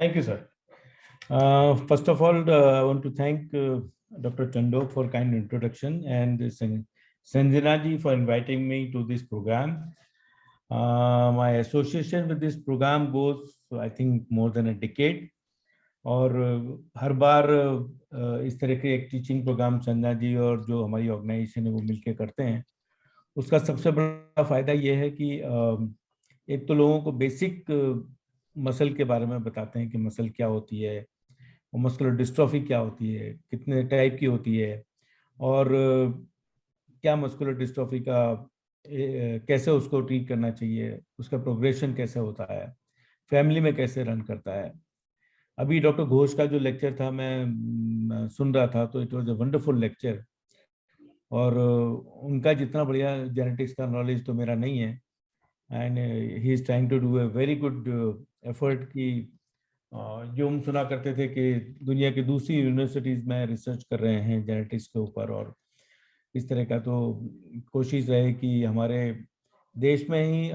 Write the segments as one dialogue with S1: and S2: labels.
S1: Thank you, sir. First of all, I want to thank Dr. Chandok for kind introduction and Sanjana ji for inviting me to this program. My association with this program goes, I think, more than a decade. और हर बार इस तरह के एक teaching programme Sanjana ji और जो हमारी organisation है वो मिलके करते हैं। उसका सबसे बड़ा फायदा ये है कि एक तो लोगों को बेसिक मसल के बारे में बताते हैं कि मसल क्या होती है, और मस्कुलर डिस्ट्रॉफी क्या होती है, कितने टाइप की होती है, और क्या मस्कुलर डिस्ट्रॉफी का कैसे उसको ट्रीट करना चाहिए, उसका प्रोग्रेशन कैसे होता है, फैमिली में कैसे रन करता है। अभी डॉक्टर घोष का जो लेक्चर था मैं सुन रहा था, तो it was a wonderful lecture. और उनका जितना बढ़िया जेनेटिक्स का नॉलेज तो मेरा नहीं है, and he is trying to do a very good effort कि जो हम सुना करते थे कि दुनिया की दूसरी यूनिवर्सिटीज में रिसर्च कर रहे हैं जेनेटिक्स के ऊपर, और इस तरह का तो कोशिश रहे कि हमारे देश में ही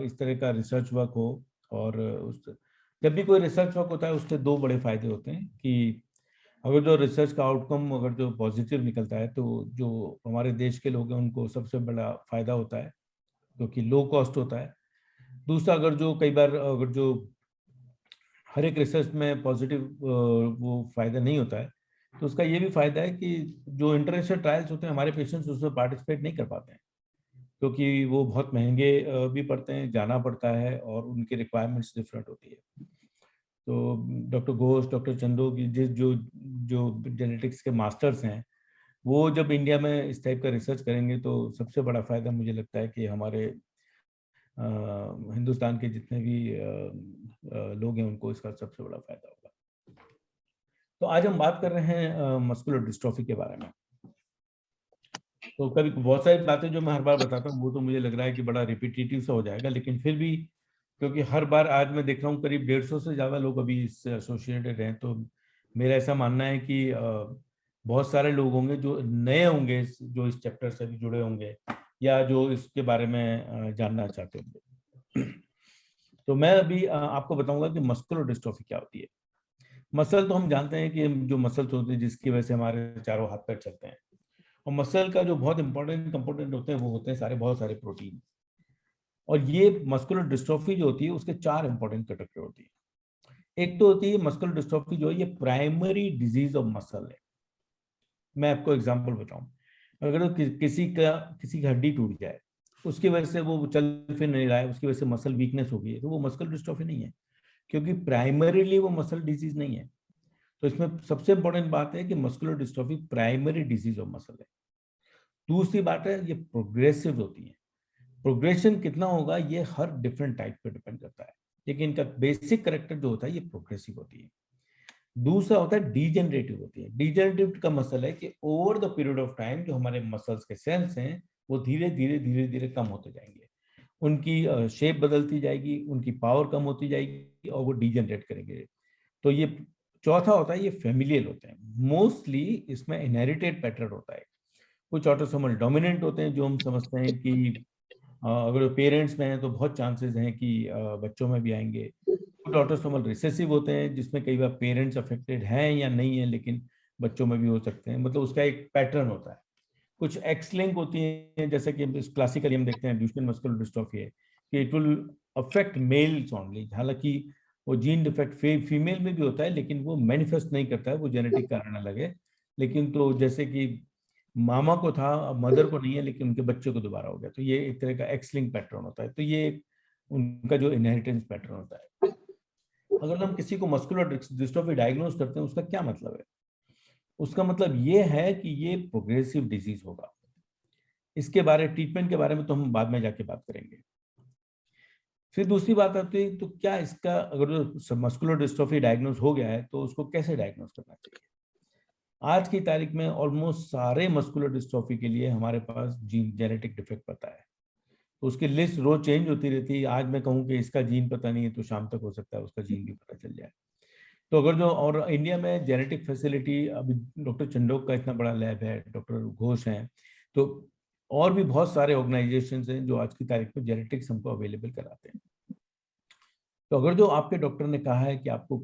S1: इस तरह का रिसर्च वर्क हो। और उस जब भी कोई रिसर्च वर्क होता है उसके दो बड़े फायदे होते हैं कि अगर जो रिसर्च का आउटकम अगर जो पॉजिटिव निकलता है तो जो हमारे देश के लोग हैं उनको सबसे बड़ा फायदा होता है, क्योंकि लो कॉस्ट होता है। दूसरा, अगर जो कई बार अगर जो हर एक रिसर्च में पॉजिटिव वो फायदा नहीं होता है, तो उसका ये भी फायदा है कि जो इंटरनेशनल ट्रायल्स होते हैं हमारे पेशेंट्स उसमें पार्टिसिपेट नहीं कर पाते हैं, क्योंकि वो बहुत महंगे भी पड़ते हैं, जाना पड़ता है और उनकी रिक्वायरमेंट्स डिफरेंट होती है। तो डॉक्टर घोष, डॉक्टर चंदो की जो जो जेनेटिक्स के मास्टर्स हैं, वो जब इंडिया में इस टाइप का रिसर्च करेंगे तो सबसे बड़ा फायदा मुझे लगता है कि हमारे हिंदुस्तान के जितने भी लोग हैं उनको इसका सबसे बड़ा फायदा होगा। तो आज हम बात कर रहे हैं मस्कुलर डिस्ट्रॉफी के बारे में। तो कभी बहुत सारी बातें जो मैं हर बार बताता हूँ वो तो मुझे लग रहा है कि बड़ा रिपीटेटिव सा हो जाएगा, लेकिन फिर भी क्योंकि हर बार आज मैं देख रहा हूँ करीब 150 से ज़्यादा लोग अभी इससे एसोसिएटेड हैं, तो मेरा ऐसा मानना है कि बहुत सारे लोग होंगे जो नए होंगे, जो इस चैप्टर से भी जुड़े होंगे या जो इसके बारे में जानना चाहते होंगे। तो मैं अभी आपको बताऊंगा कि मस्कुलर डिस्ट्रॉफी क्या होती है। मसल तो हम जानते हैं कि जो मसल्स होते हैं जिसकी वजह से हमारे चारों हाथ पैर चलते हैं, और मसल का जो बहुत इंपॉर्टेंट कंपोनेंट होते हैं वो होते हैं बहुत सारे प्रोटीन। और ये मस्कुलर डिस्ट्रॉफी जो होती है उसके चार इंपॉर्टेंट कैटेगरी होती है। एक तो होती है मस्कुलर डिस्ट्रॉफी जो है ये प्राइमरी डिजीज ऑफ मसल है। मैं आपको एग्जांपल बताऊं, अगर किसी की हड्डी टूट जाए, उसकी वजह से वो चल फिर नहीं रहा है, उसकी वजह से मसल वीकनेस हो गई है, तो वो मस्कुलर डिस्ट्रॉफी नहीं है, क्योंकि प्राइमरीली वो मसल डिजीज नहीं है। तो इसमें सबसे इंपॉर्टेंट बात है कि muscular dystrophy primary disease of muscle है। दूसरी बात है ये प्रोग्रेसिव होती है। प्रोग्रेशन कितना होगा ये हर डिफरेंट टाइप पे डिपेंड करता है, लेकिन इनका बेसिक करेक्टर जो होता है ये प्रोग्रेसिव होती है। दूसरा होता है डीजेनरेटिव होती है। डीजेनरेटिव का मसल है कि over the period of time जो हमारे मसल्स के सेल्स हैं वो धीरे धीरे कम होते जाएंगे, उनकी शेप बदलती जाएगी, उनकी पावर कम होती जाएगी और वो डीजेनरेट करेंगे। तो ये चौथा होता है ये फेमिलियल होते हैं। मोस्टली इसमें इनहेरिटेड पैटर्न होता है। कुछ ऑटोसोमल डोमिनेंट होते हैं जो हम समझते हैं कि अगर पेरेंट्स में है तो बहुत चांसेस हैं कि बच्चों में भी आएंगे। कुछ ऑटोसोमल रिसेसिव होते हैं जिसमें कई बार पेरेंट्स अफेक्टेड हैं या नहीं है, लेकिन बच्चों में भी हो सकते हैं, मतलब उसका एक पैटर्न होता है। कुछ एक्स लिंक होती है, जैसे कि क्लासिकली हम देखते हैं ड्यूशेन मस्कुलर डिस्ट्रॉफी है कि it will affect males only. हालांकि वो जीन डिफेक्ट फीमेल में भी होता है, लेकिन वो मैनिफेस्ट नहीं करता है, वो जेनेटिक कारण अलग है। लेकिन तो जैसे कि मामा को था अब मदर को नहीं है, लेकिन उनके बच्चे को दोबारा हो गया, तो ये एक तरह का एक्स लिंक पैटर्न होता है। तो ये उनका जो इनहेरिटेंस पैटर्न होता है। अगर हम किसी को मस्कुलर डिस्ट्रॉफी डायग्नोज करते हैं उसका क्या मतलब है? उसका मतलब ये है कि ये प्रोग्रेसिव डिजीज होगा। इसके बारे ट्रीटमेंट के बारे में तो हम बाद में जाके बात करेंगे। फिर दूसरी बात आती है तो क्या इसका अगर मस्कुलर डिस्ट्रॉफी डायग्नोज हो गया है तो उसको कैसे डायग्नोज करना चाहिए? आज की तारीख में ऑलमोस्ट सारे मस्कुलर डिस्ट्रॉफी के लिए हमारे पास जीन जेनेटिक डिफेक्ट पता है। तो उसकी लिस्ट रोज चेंज होती रहती है। आज मैं कहूँ कि इसका जीन पता नहीं है तो शाम तक हो सकता है उसका जीन भी पता चल जाए। तो अगर जो और इंडिया में जेनेटिक फैसिलिटी अभी डॉक्टर चंडोक का इतना बड़ा लैब है, डॉक्टर घोष हैं, तो और भी बहुत सारे ऑर्गेनाइजेशन हैं जो आज की तारीख में जेनेटिक्स हमको अवेलेबल कराते हैं। तो अगर जो आपके डॉक्टर ने कहा है कि आपको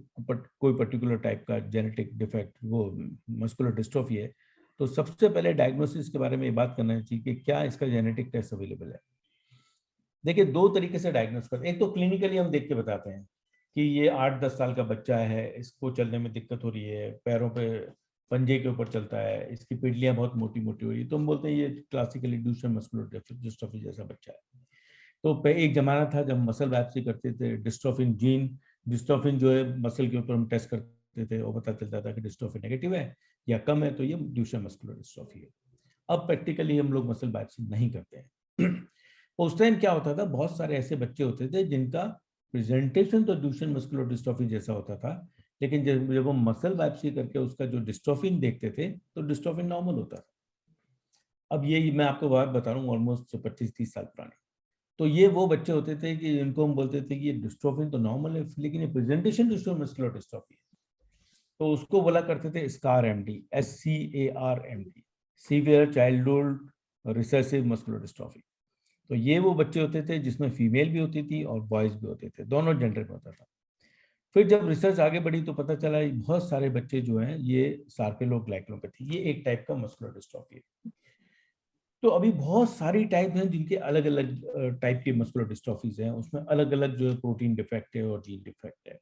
S1: कोई पर्टिकुलर टाइप का जेनेटिक डिफेक्ट, वो मस्कुलर डिस्ट्रोफी है, तो सबसे पहले डायग्नोसिस के बारे में ये बात करना चाहिए कि क्या इसका जेनेटिक टेस्ट अवेलेबल है। देखिए, दो तरीके से डायग्नोस करते हैं। एक तो क्लिनिकली हम देख के बताते हैं कि ये 8-10 साल का बच्चा है, इसको चलने में दिक्कत हो रही है, पैरों पे पंजे के ऊपर चलता है, इसकी पिंडलियां बहुत मोटी मोटी हो रही है, तो हम बोलते हैं ये क्लासिकली ड्यूशेन मस्कुलर डिस्ट्रोफी जैसा बच्चा है। तो एक जमाना था जब मसल बायोप्सी करते थे, डिस्ट्रोफिन जीन, डिस्ट्रोफिन जो है मसल के ऊपर हम टेस्ट करते थे और पता चलता था कि डिस्ट्रोफिन नेगेटिव है या कम है, तो ये ड्यूशेन मस्कुलर डिस्ट्रोफी है। अब प्रैक्टिकली हम लोग मसल बायोप्सी नहीं करते हैं। उस टाइम क्या होता था, बहुत सारे ऐसे बच्चे होते थे जिनका प्रेजेंटेशन तो ड्यूशेन मस्कुलर डिस्ट्रोफी जैसा होता था, लेकिन जब हम मसल बायोप्सी करके उसका जो डिस्ट्रोफिन देखते थे तो डिस्ट्रोफिन नॉर्मल होता था। अब ये मैं आपको बात बता रहा हूँ ऑलमोस्ट 25-30 साल पुरानी। तो ये वो बच्चे होते थे कि इनको हम बोलते थे कि ये डिस्ट्रोफिन तो नॉर्मल है, लेकिन ये प्रेजेंटेशन डिस्ट्रोफिन मस्कुलर डिस्ट्रोफी है, तो उसको बोला करते थे scar MD, SCAR-MD, severe childhood recessive muscular dystrophy. तो ये वो बच्चे होते थे जिसमें फीमेल भी होती थी और बॉयज भी होते थे, दोनों जेंडर में होता था। फिर जब रिसर्च आगे बढ़ी तो पता चला बहुत सारे बच्चे जो हैं ये सार्कोग्लाइकोपेथी, ये एक टाइप का मस्कुलर डिस्ट्रोफी है। तो अभी बहुत सारी टाइप हैं जिनके अलग अलग टाइप के मस्कुलर डिस्ट्रोफीज हैं, उसमें अलग अलग जो है प्रोटीन डिफेक्ट है और जीन डिफेक्ट है।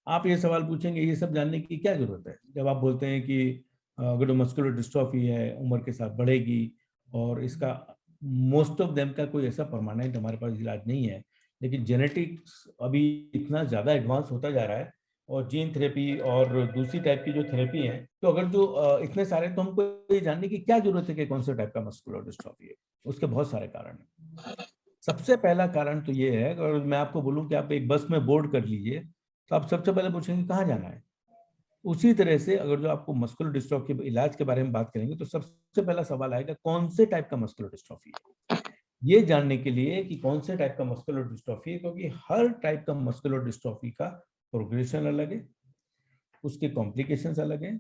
S1: आप ये सवाल पूछेंगे ये सब जानने की क्या जरूरत है, जब आप बोलते हैं कि अगर मस्कुलर डिस्ट्रॉफी है उम्र के साथ बढ़ेगी और इसका मोस्ट ऑफ देम का कोई ऐसा परमानेंट हमारे पास इलाज नहीं है, लेकिन जेनेटिक्स अभी इतना ज़्यादा एडवांस होता जा रहा है और जीन थेरेपी और दूसरी टाइप की जो थेरेपी है, तो अगर जो इतने सारे, तो हमको ये जानने की क्या जरूरत है कि कौन सा टाइप का मस्कुलर डिस्ट्रॉफी है। उसके बहुत सारे कारण हैं। सबसे पहला कारण तो ये है, अगर मैं आपको बोलूं कि आप एक बस में बोर्ड कर लीजिए तो आप सबसे पहले पूछेंगे कहाँ जाना है। उसी तरह से अगर जो आपको मस्कुलर डिस्ट्रॉफी के इलाज के बारे में बात करेंगे तो सबसे पहला सवाल आएगा कौन से टाइप का मस्कुलर डिस्ट्रॉफी है, ये जानने के लिए कि कौन से टाइप का मस्कुलर डिस्ट्रॉफी है, क्योंकि हर टाइप का मस्कुलर डिस्ट्रॉफी का प्रोग्रेशन अलग है, उसके कॉम्प्लिकेशंस अलग हैं।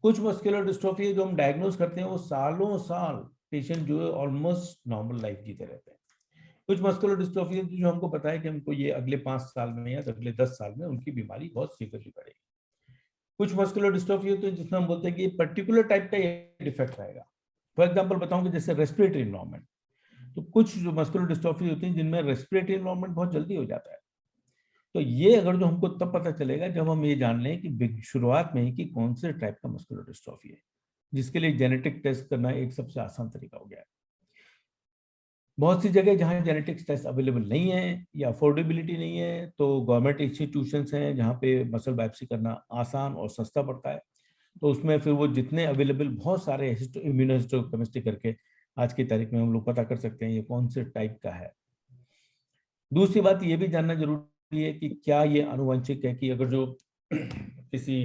S1: कुछ मस्कुलर डिस्ट्रॉफी जो हम डायग्नोज करते हैं वो सालों साल पेशेंट जो है ऑलमोस्ट नॉर्मल लाइफ जीते रहते हैं। कुछ मस्कुलर डिस्ट्रॉफी जो हमको पता है कि हमको ये अगले 5 साल में या अगले 10 साल में उनकी बीमारी बहुत सीवियरली बढ़ेगी। कुछ मस्कुलर डिस्ट्रॉफी होती है जिसमें हम बोलते हैं कि पर्टिकुलर टाइप का ये डिफेक्ट रहेगा। फॉर एग्जाम्पल बताऊं कि जैसे रेस्पिरेटरी इन्वायरमेंट, तो कुछ जो मस्कुलर डिस्ट्रॉफी होती है जिनमें रेस्पिरेटरी इन्वायरमेंट बहुत जल्दी हो जाता है। तो ये अगर जो हमको तब पता चलेगा जब हम ये जान लें कि शुरुआत में ही कि कौन से टाइप का मस्कुलर डिस्ट्रॉफी है, जिसके लिए जेनेटिक टेस्ट करना एक सबसे आसान तरीका हो गया है। बहुत सी जगह जहाँ जेनेटिक्स टेस्ट अवेलेबल नहीं है या अफोर्डेबिलिटी नहीं है, तो गवर्नमेंट इंस्टीट्यूशंस हैं जहाँ पे मसल बायोप्सी करना आसान और सस्ता पड़ता है। तो उसमें फिर वो जितने अवेलेबल बहुत सारे इम्यूनोहिस्टोकेमिस्ट्री करके आज की तारीख में हम लोग पता कर सकते हैं ये कौन से टाइप का है। दूसरी बात ये भी जानना जरूरी है कि क्या ये आनुवंशिक है, कि अगर जो किसी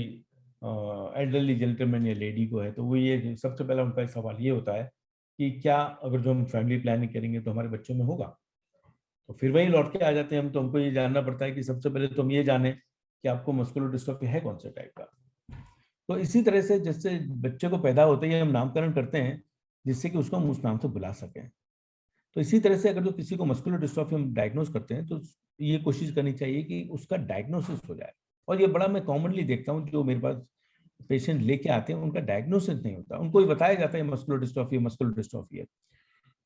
S1: एल्डरली जेंटलमैन या लेडी को है तो वो ये सबसे पहला उनका सवाल ये होता है कि क्या अगर जो हम फैमिली प्लानिंग करेंगे तो हमारे बच्चों में होगा। तो फिर वही लौट के आ जाते हैं हम, तो हमको ये जानना पड़ता है कि सबसे पहले तो हम ये जाने कि आपको मस्कुलर डिस्ट्रॉफी है कौन से टाइप का। तो इसी तरह से जैसे बच्चे को पैदा होते ही हम नामकरण करते हैं जिससे कि उसको हम उस नाम से बुला सकें, तो इसी तरह से अगर जो किसी को मस्कुलर डिस्ट्रॉफी हम डायग्नोस करते हैं तो ये कोशिश करनी चाहिए कि उसका डायग्नोसिस हो जाए। और ये बड़ा मैं कॉमनली देखता हूँ, जो मेरे पास पेशेंट लेके आते हैं उनका डायग्नोसिस नहीं होता, उनको ये बताया जाता है मस्कुलर डिस्ट्रॉफी है,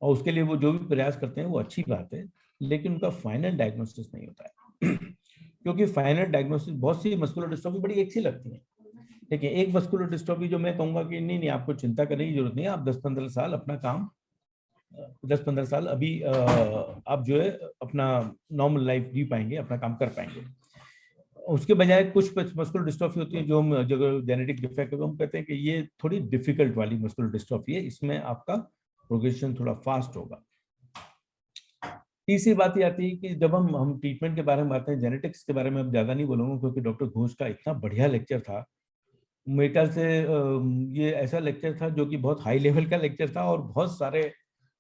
S1: और उसके लिए वो जो भी प्रयास करते हैं वो अच्छी बात है, लेकिन उनका फाइनल डायग्नोसिस नहीं होता है। क्योंकि फाइनल डायग्नोसिस बहुत सी मस्कुलर डिस्ट्रॉफी बड़ी एक सी लगती है, लेकिन एक मस्कुलर डिस्ट्रॉफी जो मैं कहूंगा कि नहीं नहीं आपको चिंता करने की जरूरत नहीं है, आप 10-15 साल अपना काम 10-15 साल अभी आप जो है अपना नॉर्मल लाइफ जी पाएंगे, अपना काम कर पाएंगे। उसके बजाय कुछ मस्कुलर डिस्ट्रॉफी होती है जो हम जो जेनेटिक डिफेक्ट है तो हम कहते हैं कि ये थोड़ी डिफिकल्ट वाली मस्कुलर डिस्ट्रॉफी है, इसमें आपका प्रोग्रेशन थोड़ा फास्ट होगा। तीसरी बात ये आती है कि जब हम ट्रीटमेंट के बारे में बात करें, जेनेटिक्स के बारे में अब ज्यादा नहीं बोलूंगा क्योंकि डॉक्टर घोष का इतना बढ़िया लेक्चर था। मेरे ख्याल से ये ऐसा लेक्चर था जो कि बहुत हाई लेवल का लेक्चर था, और बहुत सारे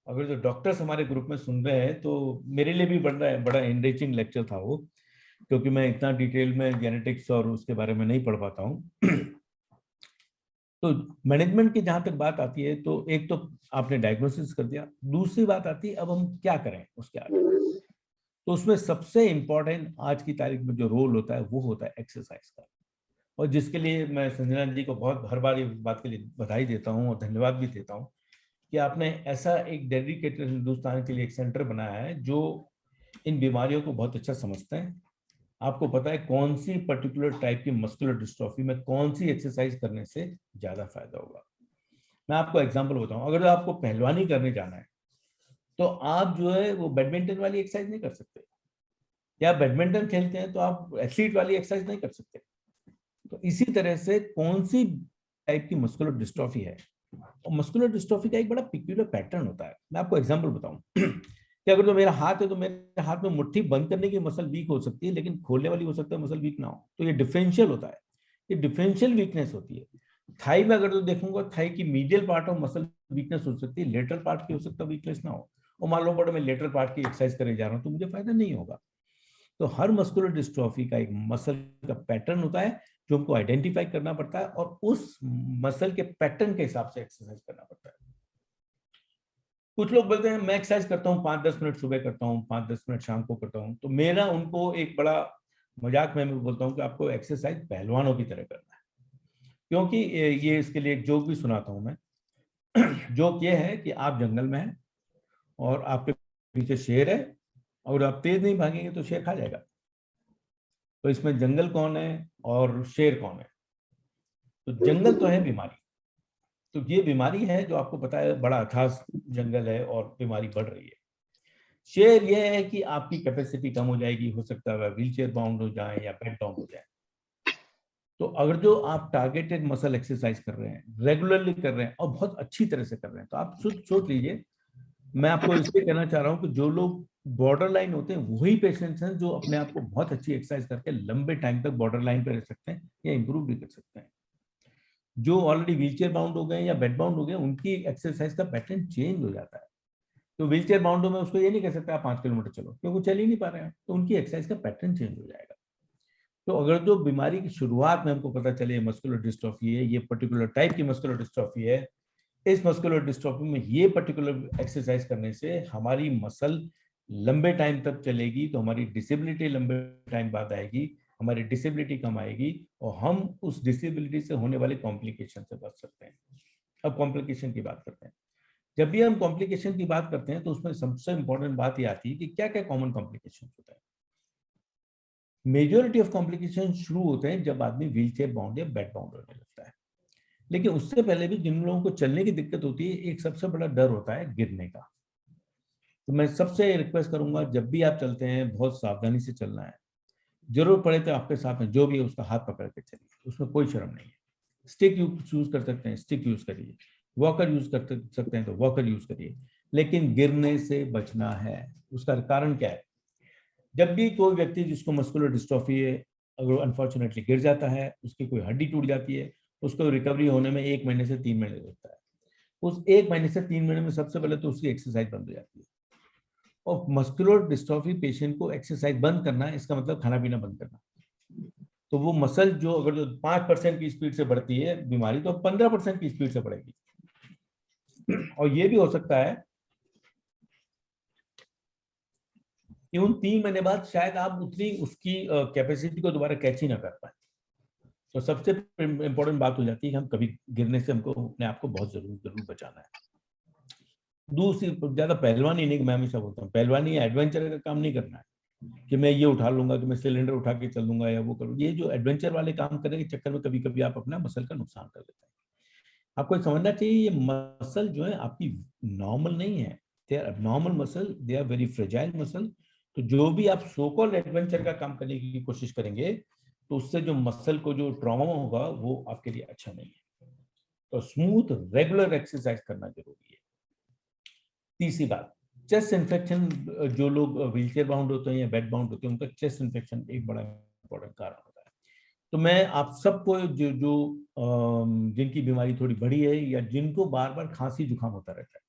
S1: अगर जो डॉक्टर्स हमारे ग्रुप में सुन रहे हैं तो मेरे लिए भी बड़ा एनरिचिंग लेक्चर था वो, क्योंकि मैं इतना डिटेल में जेनेटिक्स और उसके बारे में नहीं पढ़ पाता हूँ। तो मैनेजमेंट की जहां तक बात आती है तो एक तो आपने डायग्नोसिस कर दिया, दूसरी बात आती है अब हम क्या करें उसके आगे। तो उसमें सबसे इम्पोर्टेंट आज की तारीख में जो रोल होता है वो होता है एक्सरसाइज का, और जिसके लिए मैं संजना जी को बहुत हर बार इस बात के लिए बधाई देता हूँ और धन्यवाद भी देता हूँ कि आपने ऐसा एक डेडिकेटेड हिंदुस्तान के लिए एक सेंटर बनाया है जो इन बीमारियों को बहुत अच्छा समझते हैं। आपको पता है कौन सी पर्टिकुलर टाइप की मस्कुलर डिस्ट्रॉफी में कौन सी एक्सरसाइज करने से ज्यादा फायदा होगा। मैं आपको एग्जांपल बताऊं, अगर आपको पहलवानी करने जाना है तो आप जो है वो बैडमिंटन वाली एक्सरसाइज नहीं कर सकते, या बैडमिंटन खेलते हैं तो आप एथलीट वाली एक्सरसाइज नहीं कर सकते। तो इसी तरह से कौन सी टाइप की मस्कुलर डिस्ट्रॉफी है, और मस्कुलर डिस्ट्रॉफी का एक बड़ा पिक्यूलर पैटर्न होता है। मैं आपको एग्जांपल बताऊं कि अगर तो मेरा हाथ है तो मेरे हाथ में मुट्ठी बंद करने की मसल वीक हो सकती है, लेकिन खोलने वाली हो सकता है मसल वीक ना हो। तो ये डिफरेंशियल होता है, ये डिफरेंशियल वीकनेस होती है। थाई में अगर तो देखूंगा, थाई की medial part of muscle weakness हो सकती है, लेटरल पार्ट की हो सकता है वीकनेस ना हो। और मान लो मैं लेटरल पार्ट की एक्सरसाइज करने जा रहा हूँ तो मुझे फायदा नहीं होगा। तो हर मस्कुलर डिस्ट्रॉफी का एक मसल का पैटर्न होता है जो हमको आइडेंटिफाई करना पड़ता है, और उस मसल के पैटर्न के हिसाब से एक्सरसाइज करना पड़ता है। कुछ लोग बोलते हैं मैं एक्सरसाइज करता हूँ 5-10 मिनट सुबह करता हूँ, 5-10 मिनट शाम को करता हूँ। तो मेरा उनको एक बड़ा मजाक में बोलता हूँ कि आपको एक्सरसाइज पहलवानों की तरह करना है, क्योंकि ये इसके लिए एक जोक भी सुनाता हूँ मैं। जोक ये है कि आप जंगल में हैं और आपके पीछे शेर है, और आप तेज नहीं भागेंगे तो शेर खा जाएगा। तो इसमें जंगल कौन है और शेर कौन है? तो जंगल तो है बीमारी। तो ये बीमारी है जो आपको पता है बड़ा अथाह जंगल है और बीमारी बढ़ रही है। शेर ये है कि आपकी कैपेसिटी कम हो जाएगी, हो सकता है व्हील चेयर बाउंड हो जाए या बेड बाउंड हो जाए। तो अगर जो आप टारगेटेड मसल एक्सरसाइज कर रहे हैं, रेगुलरली कर रहे हैं और बहुत अच्छी तरह से कर रहे हैं, तो आप सोच लीजिए, मैं आपको इसलिए कहना चाह रहा हूं कि जो लोग बॉर्डर लाइन होते हैं वही पेशेंट्स हैं जो अपने आप को बहुत अच्छी एक्सरसाइज करके लंबे टाइम तक बॉर्डर लाइन पर रह सकते हैं या इंप्रूव भी कर सकते हैं। जो ऑलरेडी व्हीलचेयर बाउंड हो गए या बेड बाउंड हो गए, उनकी एक्सरसाइज का पैटर्न चेंज हो जाता है। तो व्हीलचेयर बाउंड में उसको ये नहीं कह सकते आप 5 किलोमीटर चलो, क्योंकि चल ही नहीं पा रहे हैं, तो उनकी एक्सरसाइज का पैटर्न चेंज हो जाएगा। तो अगर जो बीमारी की शुरुआत में हमको पता चले मस्कुलर डिस्ट्रॉफी है, ये पर्टिकुलर टाइप की मस्कुलर डिस्ट्रॉफी है, इस मस्कुलर डिस्ट्रॉफी में ये पर्टिकुलर एक्सरसाइज करने से हमारी मसल लंबे टाइम तक चलेगी, तो हमारी डिसेबिलिटी लंबे टाइम बाद आएगी, हमारी डिसेबिलिटी कम आएगी, और हम उस डिसेबिलिटी से होने वाले कॉम्प्लिकेशन से बच सकते हैं। अब कॉम्प्लिकेशन की बात करते हैं। जब भी हम कॉम्प्लिकेशन की बात करते हैं तो उसमें सबसे इंपॉर्टेंट बात ये आती है कि क्या क्या कॉमन कॉम्प्लिकेशन होता है। मेजोरिटी ऑफ कॉम्प्लिकेशन शुरू होते हैं जब आदमी व्हील चेयर बाउंड या बेड बाउंड होने लगता है। लेकिन उससे पहले भी जिन लोगों को चलने की दिक्कत होती है, एक सबसे बड़ा डर होता है गिरने का। तो मैं सबसे रिक्वेस्ट करूंगा, जब भी आप चलते हैं बहुत सावधानी से चलना है। जरूरत पड़े तो आपके साथ में जो भी है उसका हाथ पकड़ के चलिए, उसमें कोई शर्म नहीं है। स्टिक यूज कर सकते हैं, स्टिक यूज करिए। वॉकर यूज कर सकते हैं तो वॉकर यूज करिए, लेकिन गिरने से बचना है। उसका कारण क्या है? जब भी कोई व्यक्ति जिसको मस्कुलर डिस्ट्रॉफी है, अगर अनफॉर्चुनेटली गिर जाता है, उसकी कोई हड्डी टूट जाती है, उसको रिकवरी होने में 1 महीने से 3 महीने लगता है। उस 1 महीने से 3 महीने में सबसे पहले तो उसकी एक्सरसाइज बंद हो जाती है। और मस्कुलर डिस्ट्रॉफी पेशेंट को एक्सरसाइज बंद करना है, इसका मतलब खाना पीना बंद करना। तो वो मसल जो अगर जो 5% की स्पीड से बढ़ती है बीमारी, तो 15% की स्पीड से बढ़ेगी। और ये भी हो सकता है कि उन 3 महीने बाद शायद आप उतनी उसकी कैपेसिटी को दोबारा कैच ही ना कर पाए। तो सबसे इंपॉर्टेंट बात हो जाती है कि हम कभी गिरने से हमको अपने आप को बहुत जरूर बचाना है। दूसरी, ज्यादा पहलवानी नहीं, मैं हमेशा बोलता हूँ पहलवानी एडवेंचर का काम नहीं करना है कि मैं ये उठा लूंगा, कि मैं सिलेंडर उठा के चल दूंगा या वो करूँ। ये जो एडवेंचर वाले काम करने के चक्कर में कभी कभी आप अपना मसल का नुकसान कर देते हैं। आपको समझना चाहिए ये मसल जो है आपकी नॉर्मल नहीं है, they are abnormal muscle, they are very fragile muscle. तो जो भी आप सो कॉल्ड एडवेंचर का काम करने की कोशिश करेंगे, तो उससे जो मसल को जो ट्रॉमा होगा वो आपके लिए अच्छा नहीं है। तो स्मूथ रेगुलर एक्सरसाइज करना जरूरी है। तीसरी बात, चेस्ट इन्फेक्शन। जो लोग व्हीलचेयर बाउंड होते हैं या बेड बाउंड होते हैं, उनका चेस्ट इन्फेक्शन एक बड़ा इंपॉर्टेंट कारण होता है। तो मैं आप सबको जो जो जिनकी बीमारी थोड़ी बड़ी है या जिनको बार बार खांसी जुकाम होता रहता है,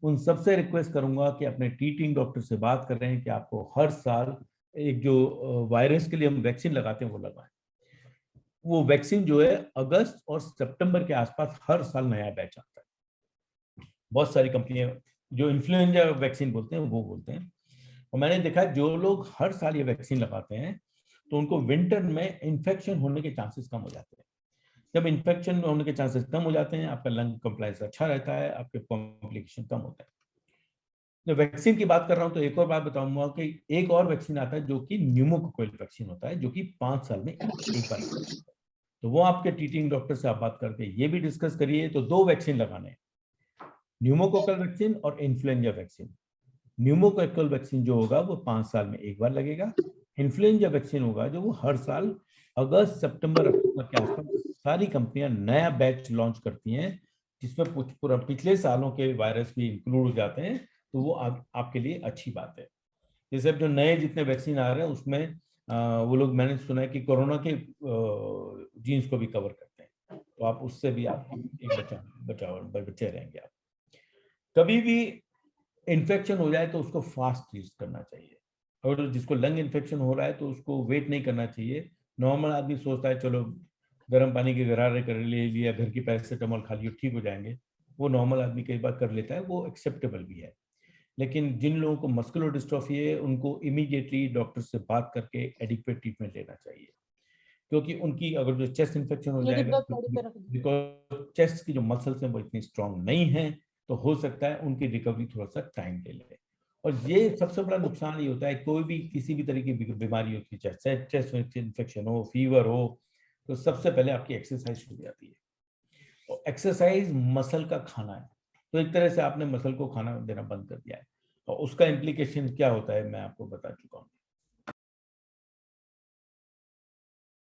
S1: उन सबसे रिक्वेस्ट करूंगा कि अपने टीचिंग डॉक्टर से बात कर रहे हैं कि आपको हर साल एक जो वायरस के लिए हम वैक्सीन लगाते हैं वो लगवाएं। वो वैक्सीन जो है अगस्त और सितंबर के आसपास हर साल नया बैच आता है। बहुत सारी कंपनियां जो इन्फ्लुएंजा वैक्सीन बोलते हैं वो बोलते हैं, और मैंने देखा है जो लोग हर साल ये वैक्सीन लगाते हैं तो उनको विंटर में इन्फेक्शन होने के चांसेस कम हो जाते हैं। जब इन्फेक्शन होने के चांसेस कम हो जाते हैं, आपका लंग कंप्लायंस अच्छा रहता है, आपके कॉम्प्लिकेशन कम होता है। जब वैक्सीन की बात कर रहा हूं तो एक और बात बताऊंगा कि एक और वैक्सीन आता है जो कि न्यूमोकोकल वैक्सीन होता है, जो कि 5 साल में एक बार लगता है। तो वो आपके टीचिंग डॉक्टर से आप बात करके ये भी डिस्कस करिए। तो 2 वैक्सीन लगाने हैं, न्यूमोकोकल वैक्सीन और इन्फ्लुएंजा वैक्सीन। न्यूमोकोकल वैक्सीन जो होगा वो 5 साल में एक बार लगेगा। इन्फ्लुएंजा वैक्सीन होगा जो वो हर साल अगस्त सितंबर अक्टूबर के आसपास सारी कंपनियां नया बैच लॉन्च करती हैं, जिसमें पूरा पिछले सालों के वायरस भी इंक्लूड हो जाते हैं। तो वो आपके लिए अच्छी बात है। जैसे अब जो नए जितने वैक्सीन आ रहे हैं उसमें वो लोग, मैंने सुना है कि कोरोना के जीन्स को भी कवर करते हैं, तो आप उससे भी आप एक बचे रहेंगे। आप कभी भी इन्फेक्शन हो जाए तो उसको फास्ट ट्रीट करना चाहिए। और जिसको लंग इन्फेक्शन हो रहा है तो उसको वेट नहीं करना चाहिए। नॉर्मल आदमी सोचता है चलो गर्म पानी के गरारे कर ले लिया, घर की पैरासीटामोल खा लियो, ठीक हो जाएंगे। वो नॉर्मल आदमी कई बार कर लेता है, वो एक्सेप्टेबल भी है। लेकिन जिन लोगों को मस्कुलर डिस्ट्रॉफी है उनको इमीडिएटली डॉक्टर से बात करके एडिक्वेट ट्रीटमेंट लेना चाहिए, क्योंकि उनकी अगर जो चेस्ट इन्फेक्शन हो जाएगा, बिकॉज चेस्ट की जो मसल्स हैं वो इतनी स्ट्रांग नहीं है, तो हो सकता है उनकी रिकवरी थोड़ा सा टाइम ले ले। और ये सबसे बड़ा नुकसान ये होता है, कोई भी किसी भी तरह की बीमारी होती है, चाहे चेस्ट इन्फेक्शन हो, फीवर हो, तो सबसे पहले आपकी एक्सरसाइज शुरू हो जाती है। और एक्सरसाइज मसल का खाना है, तो एक तरह से आपने मसल को खाना देना बंद कर दिया है, और उसका इम्प्लीकेशन क्या होता है मैं आपको बता चुका हूँ।